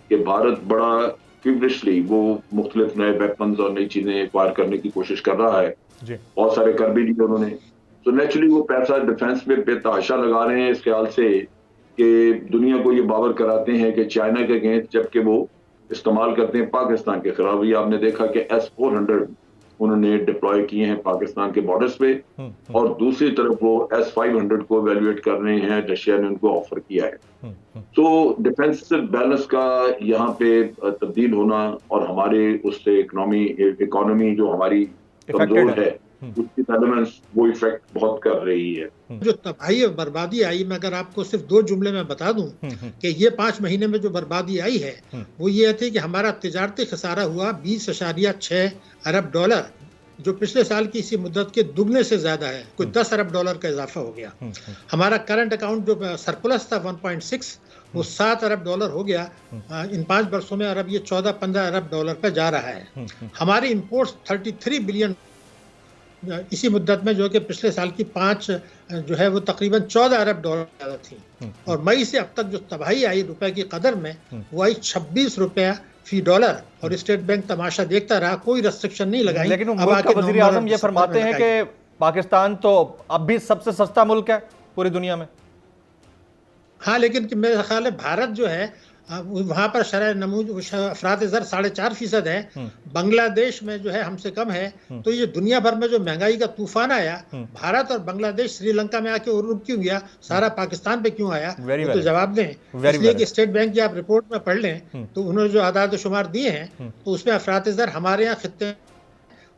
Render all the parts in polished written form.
कि भारत बड़ा फ्यूरियसली वो मुख्तलिफ नए वेपन्स और नई चीजें एक्वायर करने की कोशिश कर रहा है। बहुत सारे कर भी दिए उन्होंने। तो नेचुरली वो पैसा डिफेंस में बेतहाशा लगा रहे हैं इस ख्याल से कि दुनिया को ये बावर कराते हैं कि चाइना के अगेंस्ट जबकि वो इस्तेमाल करते हैं पाकिस्तान के खिलाफ। ये आपने देखा कि S-400 उन्होंने डिप्लॉय किए हैं पाकिस्तान के बॉर्डर्स पे, और दूसरी तरफ वो S-500 को इवेल्युएट कर रहे हैं, रशिया ने उनको ऑफर किया है। तो डिफेंसिव बैलेंस का यहाँ पे तब्दील होना और हमारे उससे इकोनॉमी जो हमारी कमजोर है उसकी एलिमेंट्स वो इफेक्ट बहुत कर रही है। जो तबाही और बर्बादी आई, मैं अगर आपको सिर्फ 2 जुमले में बता दूं कि ये 5 महीने में जो बर्बादी आई है वो ये थी कि हमारा तिजारती खसारा हुआ 20.6 अरब डॉलर, जो पिछले साल की इसी मुद्दत के दुगने से ज्यादा है। कोई 10 अरब डॉलर का इजाफा हो गया। हमारा करंट अकाउंट जो सरप्लस था 1.6 वो 7 अरब डॉलर हो गया इन 5 वर्षों में, और अब ये 14-15 अरब डॉलर पे जा रहा है। हमारी इंपोर्ट्स 33 बिलियन इसी मुद्दत में, जो कि पिछले साल की 5 जो है वो तकरीबन 14 अरब डॉलर ज़्यादा थी। और मई से अब तक जो तबाही आई रुपए की कदर में वो आई 26 रुपया फी डॉलर, और स्टेट बैंक तमाशा देखता रहा, कोई रेस्ट्रिक्शन नहीं लगाई। लेकिन मुल्क का वज़ीर आज़म ये फरमाते हैं कि पाकिस्तान तो अब भी सबसे सस्ता मुल्क है पूरी दुनिया में। हाँ, लेकिन मेरा ख्याल है भारत जो है वहाँ पर शरह नमूज अफरात ज़र 4.5% है। बांग्लादेश में जो है हमसे कम है। तो ये दुनिया भर में जो महंगाई का तूफान आया, भारत और बांग्लादेश श्रीलंका में आके रुक क्यों गया, सारा पाकिस्तान पे क्यों आया, तो जवाब दें। इसलिए कि स्टेट बैंक की आप रिपोर्ट में पढ़ लें तो उन्होंने जो आदाद शुमार दिए हैं तो उसमें अफरात ज़र हमारे यहाँ खित्ते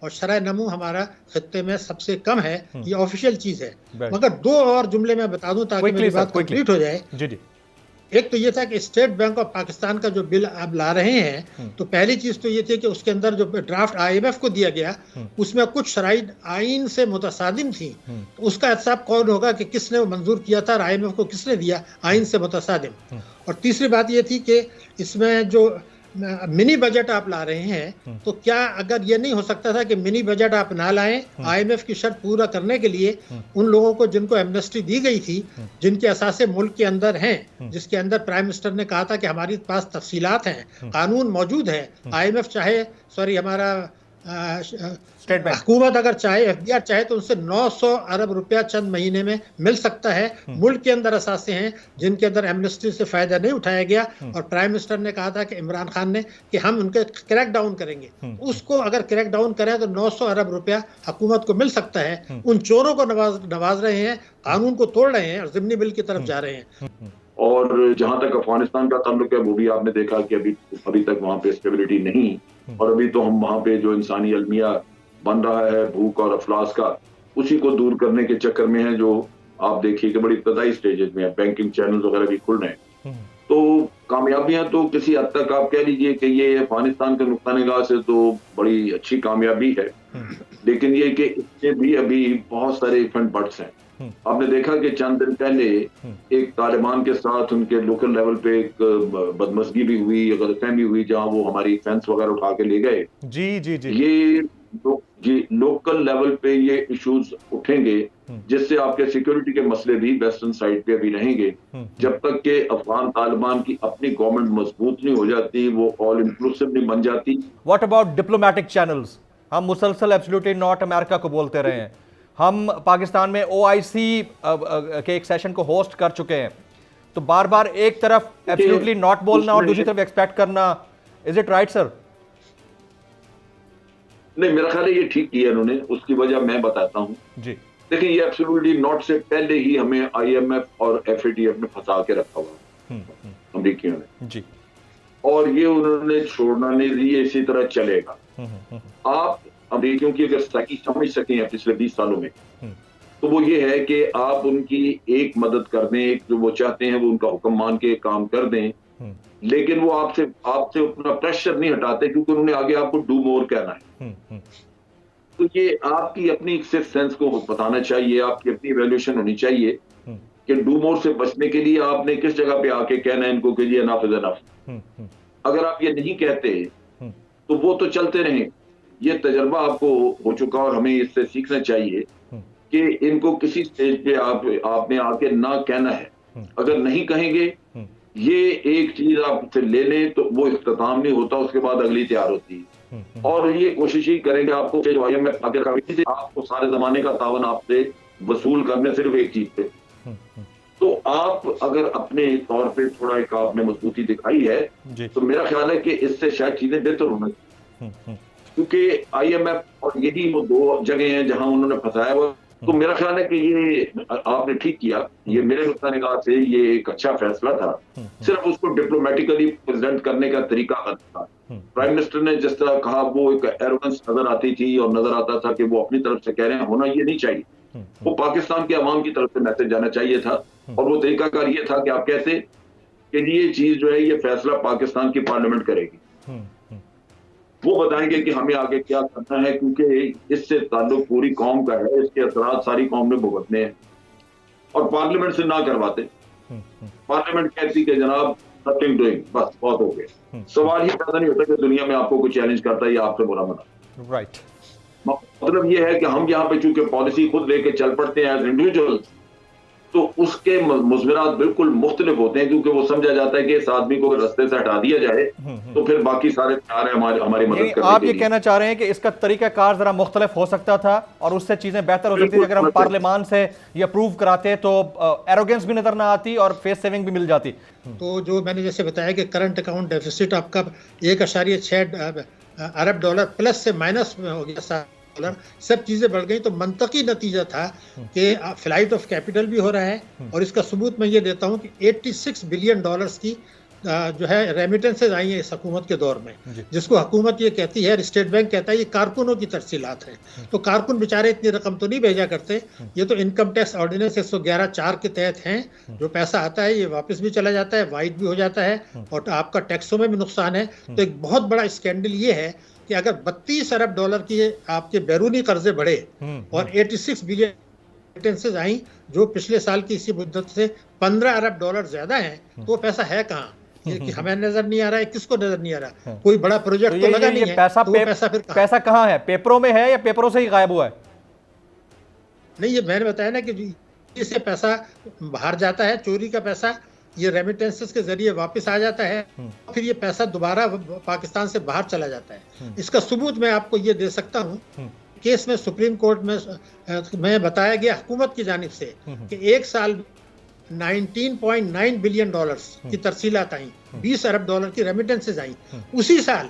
और शरह नमू हमारा खित्ते में सबसे कम है। ये ऑफिशियल चीज़ है। मगर 2 और जुमले में बता दूं ताकि मेरी बात कंप्लीट हो जाए। एक तो ये था कि स्टेट बैंक ऑफ पाकिस्तान का जो बिल अब ला रहे हैं, तो पहली चीज तो ये थी कि उसके अंदर जो ड्राफ्ट IMF को दिया गया उसमें कुछ शराइत आइन से मुतसादिम थी। तो उसका हिसाब कौन होगा कि किसने वो मंजूर किया था और IMF को किसने दिया आइन से मुतसादिम। और तीसरी बात ये थी कि इसमें जो मिनी बजट आप ला रहे हैं, तो क्या अगर ये नहीं हो सकता था कि मिनी बजट आप ना लाएं IMF की शर्त पूरा करने के लिए उन लोगों को जिनको एमनेस्टी दी गई थी, जिनके असासे मुल्क के अंदर हैं, जिसके अंदर प्राइम मिनिस्टर ने कहा था कि हमारे पास तफसीलात हैं, कानून मौजूद है, IMF चाहे हमारा स्टेट बैंक हुकूमत अगर चाहे, FDR चाहे तो उनसे 900 अरब रुपया चंद महीने में मिल सकता है। मुल्क के अंदर असासे हैं जिनके अंदर एमनेस्टी से फायदा नहीं उठाया गया, और प्राइम मिनिस्टर ने कहा था कि इमरान खान ने कि हम उनके क्रैक डाउन करेंगे। उसको अगर क्रैक डाउन करें तो 900 अरब रुपया हुकूमत को मिल सकता है। उन चोरों को नवाज रहे हैं, कानून को तोड़ रहे हैं और ज़िमनी बिल की तरफ जा रहे हैं। और जहां तक अफगानिस्तान का ताल्लुक है, वो भी आपने देखा कि अभी तक वहां पे स्टेबिलिटी नहीं, और अभी तो हम वहां पे जो इंसानी अलमिया बन रहा है भूख और अफलास का, उसी को दूर करने के चक्कर में है, जो आप देखिए कि बड़ी इब्तदाई स्टेजेस में है, बैंकिंग चैनल वगैरह भी खुल रहे हैं। तो कामयाबियां तो किसी हद तक आप कह लीजिए कि ये अफगानिस्तान के नुक्ता निगाह से तो बड़ी अच्छी कामयाबी है, लेकिन ये कि इससे भी अभी बहुत सारे इफेंट बट्स हैं। आपने देखा कि चंद दिन पहले एक तालिबान के साथ उनके लोकल लेवल पे एक बदमज़गी भी हुई, गलतफहमी हुई, जहां वो हमारी फेंस वगैरह उठा के ले गए। ये लोकल लेवल पे ये इश्यूज उठेंगे, जिससे आपके सिक्योरिटी के मसले भी वेस्टर्न साइड पे अभी रहेंगे, जब तक कि अफगान तालिबान की अपनी गवर्नमेंट मजबूत नहीं हो जाती, वो ऑल इंक्लूसिव नहीं बन जाती। What about diplomatic channels? हम मुसलसल एब्सोल्युटली नॉट अमेरिका को बोलते रहे हैं, हम पाकिस्तान में OIC के एक सेशन को होस्ट कर चुके हैं, तो बार बार एक तरफ एब्सोल्युटली नॉट बोलना और दूसरी तरफ एक्सपेक्ट करना, इज इट राइट सर? नहीं, मेरा ख्याल है ये ठीक किया इन्होंने। उसकी वजह मैं बताता हूँ जी। देखिए, ये एब्सोल्युटली नॉट से पहले ही हमें IMF और FATF ने फंसा के रखा हुआ अमरीकियों ने जी, और ये उन्होंने छोड़ना नहीं दिया, इसी तरह चलेगा। आप अमरीकियों की अगर सही समझ सकें पिछले 20 सालों में, तो वो ये है कि आप उनकी एक मदद कर दें, एक जो वो चाहते हैं वो उनका हुक्म मान के काम कर दें, लेकिन वो आपसे अपना प्रेशर नहीं हटाते, क्योंकि उन्होंने आगे आपको डू मोर कहना है। तो ये आपकी अपनी सिक्स सेंस को बताना चाहिए, आपकी अपनी इवैल्यूएशन होनी चाहिए कि डू मोर से बचने के लिए आपने किस जगह पे आके कहना है इनको कि ये इनफ इज इनफ। अगर आप ये नहीं कहते तो वो तो चलते रहें। ये तजर्बा आपको हो चुका, और हमें इससे सीखना चाहिए कि इनको किसी स्टेज पे आपने आके ना कहना है। अगर नहीं कहेंगे ये एक चीज आप फिर ले लें तो वो इख्तिताम नहीं होता, उसके बाद अगली तैयार होती है। और ये कोशिश ही करेंगे आपको जो IMF आपको सारे जमाने का तावन आपसे वसूल करने सिर्फ एक चीज पे। तो आप अगर अपने तौर पे थोड़ा एक आपने मजबूती दिखाई है तो मेरा ख्याल है कि इससे शायद चीजें बेहतर होना चाहिए, क्योंकि IMF और यही वो दो जगह हैं जहां उन्होंने फंसाया हुआ। तो मेरा ख्याल है कि ये आपने ठीक किया, ये मेरे नुक्ता निगाह से ये एक अच्छा फैसला था। सिर्फ उसको डिप्लोमेटिकली प्रेजेंट करने का तरीका गलत था। प्राइम मिनिस्टर ने जिस तरह कहा वो एक एरोगेंस नजर आती थी और नजर आता था कि वो अपनी तरफ से कह रहे हैं, होना ये नहीं चाहिए। वो पाकिस्तान के अवाम की तरफ से मैसेज जाना चाहिए था, और वो तरीकाकार ये था कि आप कहते कि ये चीज जो है ये फैसला पाकिस्तान की पार्लियामेंट करेगी, वो बताएंगे कि हमें आगे क्या करना है, क्योंकि इससे ताल्लुक पूरी कौम का है, इसके असरात सारी कौम में भुगतने हैं। और पार्लियामेंट से ना करवाते, पार्लियामेंट कहती कि जनाब नथिंग डूइंग, बस बहुत हो गया। सवाल ही पैदा नहीं होता कि दुनिया में आपको कोई चैलेंज करता है या आपसे बुरा मना। राइट, मतलब ये है कि हम यहाँ पे चूंकि पॉलिसी खुद लेके चल पड़ते हैं एज इंडिविजुअल, तो उसके मुज़मिरात बिल्कुल मुख्तलिफ होते हैं, क्योंकि वो समझा जाता है कि इस आदमी को रास्ते से हटा दिया जाए तो फिर बाकी सारे तैयार हैं हमारी मदद करने के लिए। आप ये कहना चाह रहे हैं कि इसका तरीकाकार जरा मुख्तलिफ हो सकता था और उससे चीजें बेहतर हो सकती थी अगर हम पार्लियामान से ये अप्रूव कराते तो एरोगेंस भी नजर ना आती और फेस सेविंग भी मिल जाती। तो जो मैंने जैसे बताया कि करंट अकाउंट डेफिसिट आपका 1.6 अरब डॉलर प्लस से माइनस में हो गया, सब चीजें बढ़ गई। तो मंतकी नतीजा था कि फ्लाइट ऑफ कैपिटल भी हो रहा है, और इसका सबूत मैं ये देता हूं कि 86 बिलियन डॉलर्स की जो है रेमिटेंसेज आई हैं इस हुकूमत के दौर में, जिसको हुकूमत ये कहती है, स्टेट बैंक कहता है ये कारकुनों की तरसीलात हैं। तो कारकुन बेचारे इतनी रकम तो नहीं भेजा करते, ये तो इनकम टैक्स ऑर्डिनेंस 111(4) के तहत हैं। जो पैसा आता है ये वापस भी चला जाता है, वाइट भी हो जाता है, और आपका टैक्सों में भी नुकसान है। तो एक बहुत बड़ा स्कैंडल ये है कि अगर 32 अरब डॉलर की आपके बैरूनी कर्जे बढ़े और 86 बिलियन रेमिटेंसेज आई, जो पिछले साल की इसी मुद्दत से 15 अरब डॉलर ज्यादा है, तो वो पैसा है कहाँ? ये कि हमें नजर नहीं आ रहा है, किसको नजर नहीं आ रहा? कोई बड़ा प्रोजेक्ट तो लगा नहीं है, पैसा तो वो पैसा फिर पैसा कहाँ है? पेपरों में है या पेपरों से ही गायब हुआ है? नहीं, ये मैंने बताया ना कि इससे पैसा बाहर जाता है, चोरी का पैसा ये रेमिटेंसेस के जरिए वापस आ जाता है, फिर ये पैसा दोबारा पाकिस्तान से बाहर चला जाता है। इसका सबूत मैं आपको ये दे सकता हूँ, केस में सुप्रीम कोर्ट में बताया गया हुकूमत की जानिब से कि एक साल 19.9 बिलियन डॉलर्स की तरसीलात आई, 20 अरब डॉलर की रेमिटेंसेज आई। उसी साल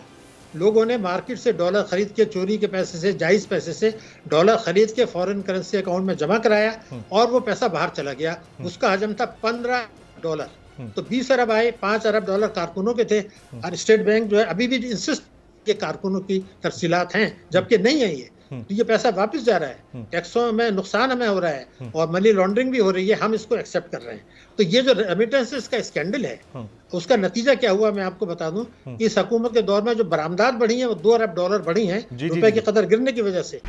लोगों ने मार्केट से डॉलर खरीद के, चोरी के पैसे से, जायज पैसे से डॉलर खरीद के फॉरेन करेंसी अकाउंट में जमा कराया, और वो पैसा बाहर चला गया। उसका हजम था 15 डॉलर। तो 20 अरब आए, 5 अरब डॉलर कारकुनों के थे, और स्टेट बैंक जो है अभी भी इंसिस्ट के कारकुनों की तरसीलात हैं, जबकि नहीं है ये। तो ये पैसा वापस जा रहा है, टैक्सों में नुकसान हमें हो रहा है, और मनी लॉन्ड्रिंग भी हो रही है, हम इसको एक्सेप्ट कर रहे हैं। तो ये जो रेमिटेंसेस का स्कैंडल है, उसका नतीजा क्या हुआ मैं आपको बता दूं। इस हुकूमत के दौर में जो बरामदात बढ़ी हैं वो 2 अरब डॉलर बढ़ी हैं रुपए की कदर गिरने की वजह से।